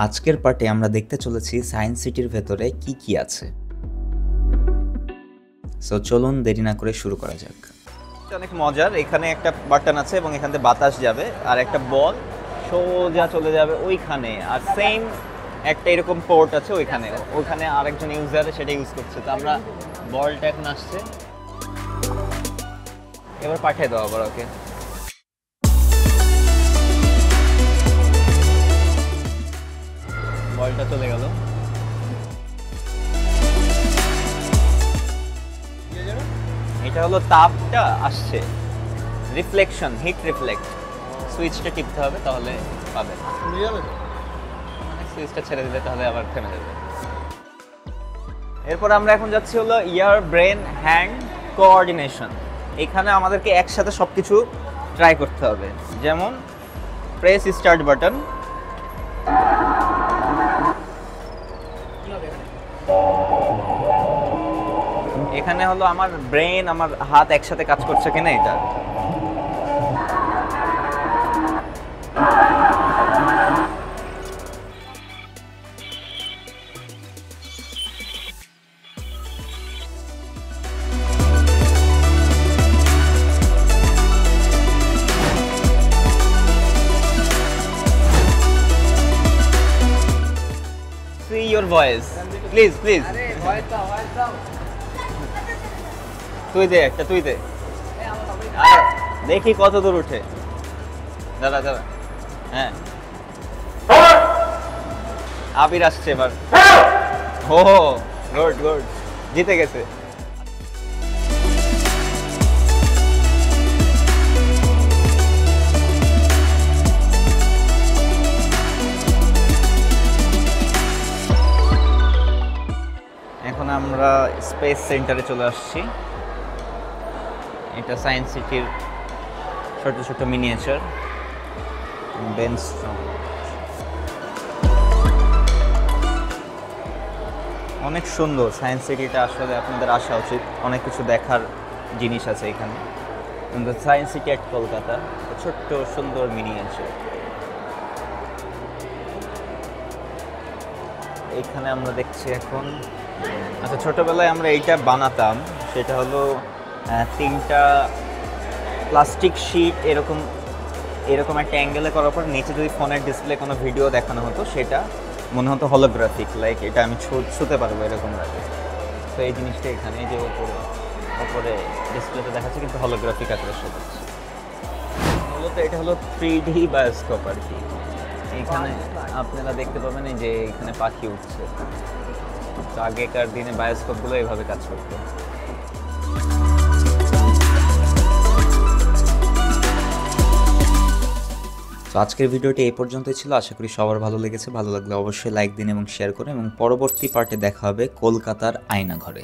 আজকের পার্টে আমরা দেখতে চলেছি সায়েন্স সিটির ভেতরে কি কি আছে। সো চলুন দেরি না করে শুরু করা যাক। অনেক মজার, এখানে একটা বাটন আছে এবং এখান থেকে বাতাস যাবে আর একটা বল সোজা চলে যাবে ওইখানে, আর সেম একটা এরকম পোর্ট আছে ওইখানে আরেকজন ইউজার সেটা ইউজ করছে। তো আমরা বলটা এখন আসছে, এবার পাঠিয়ে দাও আবার ওকে। বলটা চলে গেল, এটা হলো তাপটা আসছে, রিফ্লেকশন, হিট রিফ্লেক্ট। সুইচটা টিপতে হবে তাহলে পাবে, সুইচটা ছেড়ে দিলে তাহলে আবার থেমে যাবে। এরপর আমরা এখন যাচ্ছি হলো ইয়ার ব্রেন হ্যান্ড কোঅর্ডিনেশন। এখানে আমাদেরকে একসাথে সবকিছু ট্রাই করতে হবে, যেমন প্রেস স্টার্ট বাটন, এখানে হলো আমার ব্রেন আমার হাত একসাথে কাজ করছে কিনা এটা। See your voice, please. তুই দে একটা, তুই দে, দেখি কত দূর উঠে। দাঁড়া, হ্যাঁ আবির আসছে এবার। ও গুড, জিতে গেছে। এখন আমরা স্পেস সেন্টারে চলে আসছি। এটা সায়েন্স সিটির ছোট ছোট মিনিয়েচার বেঞ্চ। অনেক সুন্দর সায়েন্স সিটিটা, আসলে আপনাদের আসা উচিত, অনেক কিছু দেখার জিনিস আছে এখানে। কিন্তু সায়েন্স সিটি এট কলকাতা, ছোট্ট সুন্দর মিনিয়েচার। এখানে আমরা দেখছি এখন, আচ্ছা ছোটবেলায় আমরা এইটা বানাতাম, সেটা হলো তিনটা প্লাস্টিক শিট এরকম একটা অ্যাঙ্গেলে করার পর নিচে যদি ফোনের ডিসপ্লে কোনো ভিডিও দেখানো হতো সেটা মনে হতো হলোগ্রাফিক, লাইক এটা আমি ছুঁতে পারবো এরকম লাগে। তো এই জিনিসটা এখানে এই যে ওপরে ডিসপ্লেতে দেখাচ্ছে, কিন্তু হলোগ্রাফিক আকারে শো করছে। মূলত এটা হলো 3D বায়োস্কোপ আর কি। এখানে আপনারা দেখতে পাবেন এই যে এখানে পাখি উঠছে। তো আগেকার দিনে বায়োস্কোপগুলো এভাবে কাজ করতো। তো আজকের ভিডিওটি এই পর্যন্তই ছিল। আশা করি সবার ভালো লেগেছে। ভালো লাগলে অবশ্যই লাইক দিন এবং শেয়ার করুন, এবং পরবর্তী পার্টে দেখা হবে কলকাতার আয়নাঘরে।